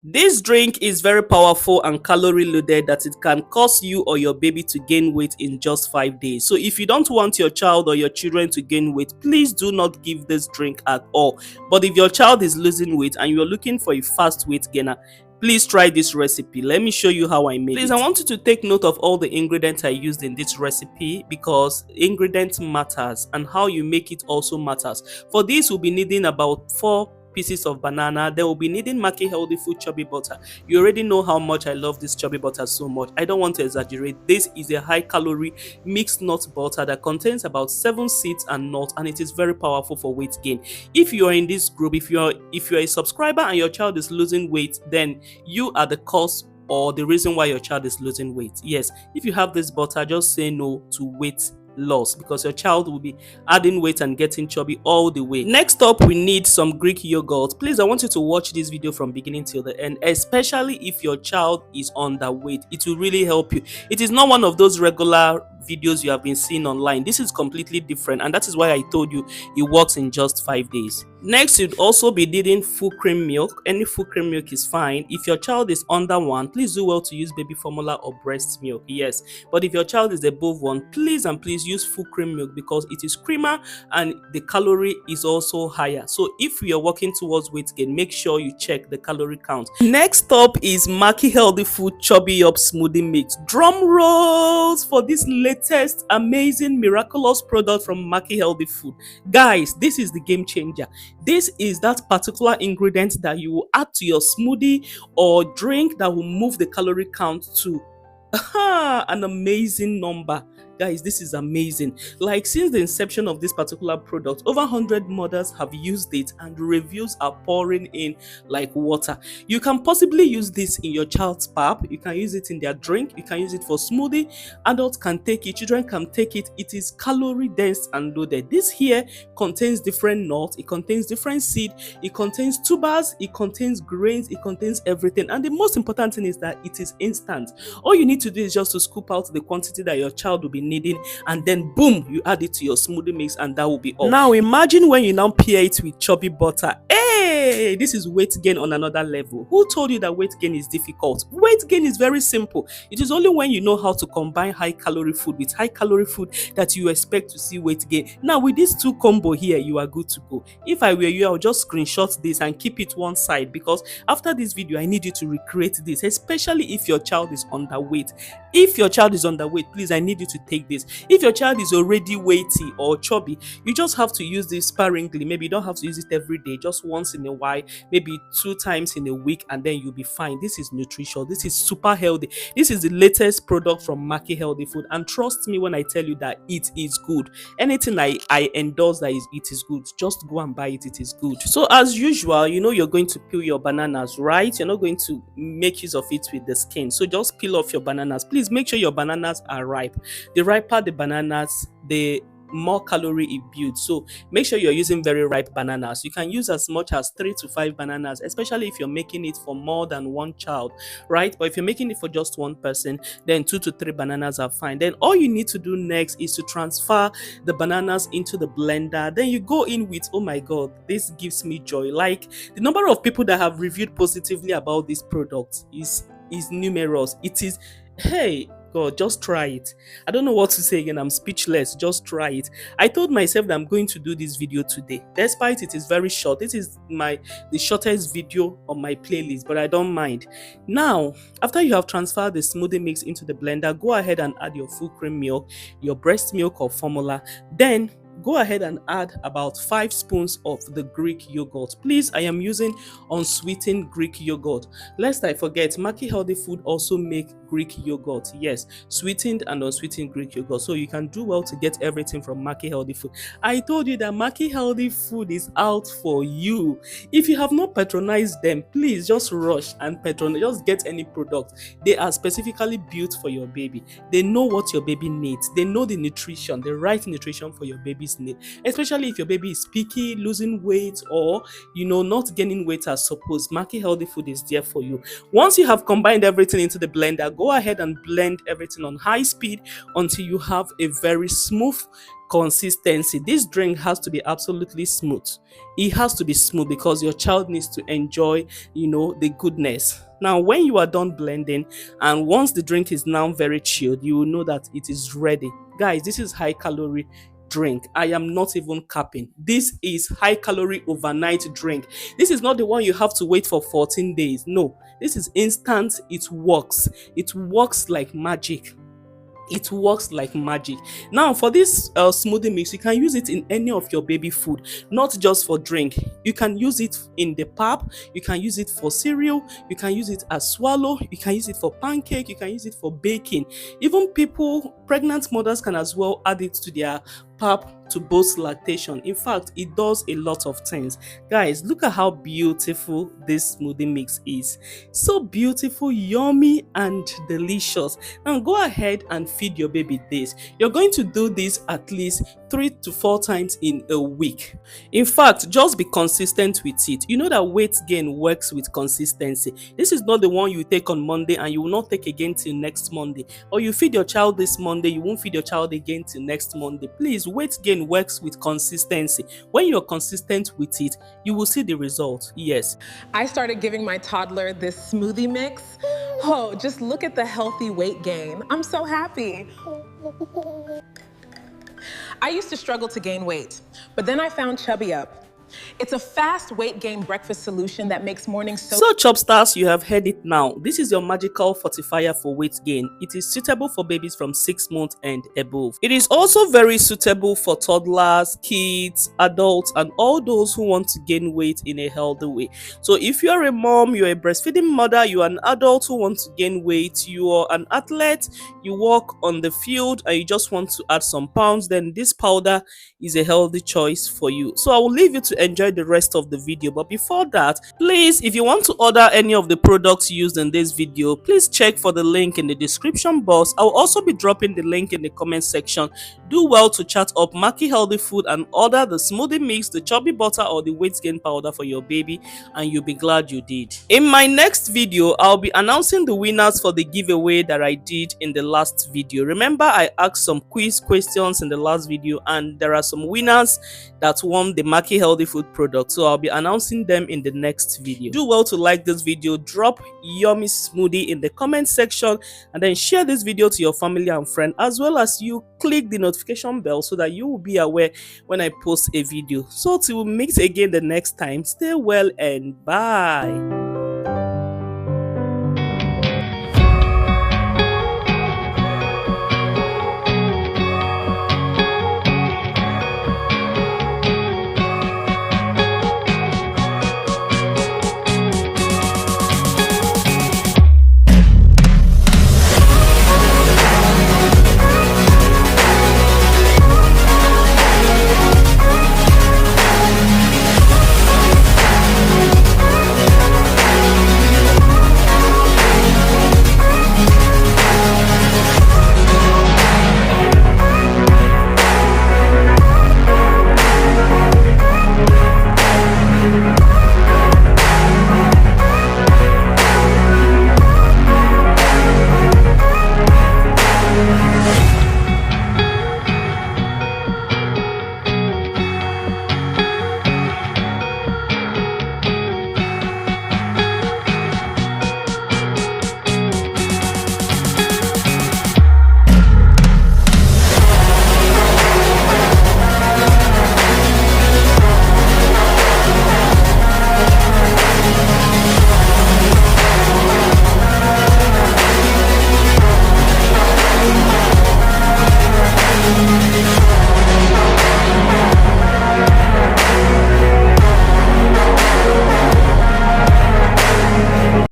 This drink is very powerful and calorie loaded that it can cause you or your baby to gain weight in just 5 days. So if you don't want your child or your children to gain weight, please do not give this drink at all. But if your child is losing weight and you're looking for a fast weight gainer, please try this recipe. Let me show you how I made it. Please, I want you to take note of all the ingredients I used in this recipe because ingredients matters and how you make it also matters. For this, we'll be needing about 4 pieces of banana. They will be needing Maki Healthy Food Chubby butter. You already know how much I love this chubby butter so much. I don't want to exaggerate. This is a high calorie mixed nut butter that contains about 7 seeds and nuts, and it is very powerful for weight gain. If you are in this group, if you're a subscriber and your child is losing weight, then you are the cause or the reason why your child is losing weight. Yes, if you have this butter, just say no to weight loss because your child will be adding weight and getting chubby all the way. Next up, we need some Greek yogurt. Please, I want you to watch this video from beginning till the end, especially if your child is underweight. It will really help you. It is not one of those regular videos you have been seeing online. This is completely different, and that is why I told you it works in just 5 days. Next, you'd also be needing full cream milk. Any full cream milk is fine. If your child is under 1, please do well to use baby formula or breast milk. Yes, but if your child is above 1, please and please use full cream milk because it is creamer and the calorie is also higher. So if you are working towards weight gain, make sure you check the calorie count. Next up is Maki Healthy Food Chubby Up Smoothie Mix. Drum rolls for this latest amazing miraculous product from Maki Healthy Food. Guys, this is the game changer. This is that particular ingredient that you will add to your smoothie or drink that will move the calorie count to an amazing number. Guys, this is amazing. Like, since the inception of this particular product, over 100 mothers have used it and reviews are pouring in like water. You can possibly use this in your child's pap. You can use it in their drink. You can use it for smoothie. Adults can take it. Children can take it. It is calorie dense and loaded. This here contains different nuts. It contains different seed. It contains tubers. It contains grains. It contains everything. And the most important thing is that it is instant. All you need to do is just to scoop out the quantity that your child will be needing, and then boom, you add it to your smoothie mix and that will be all. Now imagine when you now pair it with chubby butter. Hey, this is weight gain on another level. Who told you that weight gain is difficult? Weight gain is very simple. It is only when you know how to combine high calorie food with high calorie food that you expect to see weight gain. Now with these two combo here, you are good to go. If I were you, I'll just screenshot this and keep it one side because after this video I need you to recreate this, especially if your child is underweight. If your child is underweight, please, I need you to take this. If your child is already weighty or chubby, you just have to use this sparingly. Maybe you don't have to use it every day, just once in a while, maybe 2 times in a week, and then you'll be fine. This is nutritious. This is super healthy. This is the latest product from Maki Healthy Food, and trust me when I tell you that it is good. Anything I endorse that it is good, just go and buy it. It is good. So as usual, you know you're going to peel your bananas, right? You're not going to make use of it with the skin. So just peel off your bananas. Please make sure your bananas are ripe. The riper the bananas, the more calorie it builds. So make sure you're using very ripe bananas. You can use as much as 3 to 5 bananas, especially if you're making it for more than one child, right? But if you're making it for just one person, then 2 to 3 bananas are fine. Then all you need to do next is to transfer the bananas into the blender. Then you go in with, oh my god, this gives me joy. Like, the number of people that have reviewed positively about this product is numerous. It is, hey God, just try it. I don't know what to say again. I'm speechless. Just try it. I told myself that I'm going to do this video today. Despite it is very short. This is the shortest video on my playlist, but I don't mind. Now, after you have transferred the smoothie mix into the blender, go ahead and add your full cream milk, your breast milk or formula. Then go ahead and add about 5 spoons of the Greek yogurt. Please, I am using unsweetened Greek yogurt. Lest I forget, Maki Healthy Food also make Greek yogurt. Yes, sweetened and unsweetened Greek yogurt. So you can do well to get everything from Maki Healthy Food. I told you that Maki Healthy Food is out for you. If you have not patronized them, please just rush and patronize. Just get any product. They are specifically built for your baby. They know what your baby needs. They know the nutrition, the right nutrition for your baby's need, especially if your baby is picky, losing weight, or not gaining weight as supposed. Maki Healthy Food is there for you. Once you have combined everything into the blender, go ahead and blend everything on high speed until you have a very smooth consistency. This drink has to be absolutely smooth. It has to be smooth because your child needs to enjoy, the goodness. Now, when you are done blending and once the drink is now very chilled, you will know that it is ready. Guys, this is high calorie drink. I am not even capping. This is high calorie overnight drink. This is not the one you have to wait for 14 days. No, this is instant. It works. It works like magic. It works like magic. Now, for this smoothie mix, you can use it in any of your baby food, not just for drink. You can use it in the pap, you can use it for cereal, you can use it as swallow, you can use it for pancake, you can use it for baking. Even pregnant mothers can as well add it to their pap to boost lactation. In fact, it does a lot of things. Guys, look at how beautiful this smoothie mix is. So beautiful, yummy, and delicious. Now go ahead and feed your baby this. You're going to do this at least 3 to 4 times in a week. In fact, just be consistent with it. You know that weight gain works with consistency. This is not the one you take on Monday and you will not take again till next Monday. Or you feed your child this Monday, you won't feed your child again till next Monday. Please, weight gain works with consistency. When you're consistent with it, you will see the result. Yes. I started giving my toddler this smoothie mix. Oh, just look at the healthy weight gain. I'm so happy. I used to struggle to gain weight, but then I found Chubby Up. It's a fast weight gain breakfast solution that makes mornings So Chubstars, you have heard it now. This is your magical fortifier for weight gain. It is suitable for babies from 6 months and above. It is also very suitable for toddlers, kids, adults, and all those who want to gain weight in a healthy way. So if you are a mom, you're a breastfeeding mother, you're an adult who wants to gain weight, you are an athlete, you work on the field, and you just want to add some pounds, then this powder is a healthy choice for you. So I will leave you to enjoy the rest of the video, but before that, please, if you want to order any of the products used in this video, please check for the link in the description box. I will also be dropping the link in the comment section. Do well to chat up Maki Healthy Food and order the smoothie mix, the chubby butter, or the weight gain powder for your baby, and you'll be glad you did. In my next video, I'll be announcing the winners for the giveaway that I did in the last video. Remember, I asked some quiz questions in the last video, and there are some winners that won the Maki Healthy Food product, so I'll be announcing them in the next video. Do well to like this video, drop yummy smoothie in the comment section, and then share this video to your family and friend, as well as you click the notification bell so that you will be aware when I post a video. So till we meet again the next time, stay well and bye.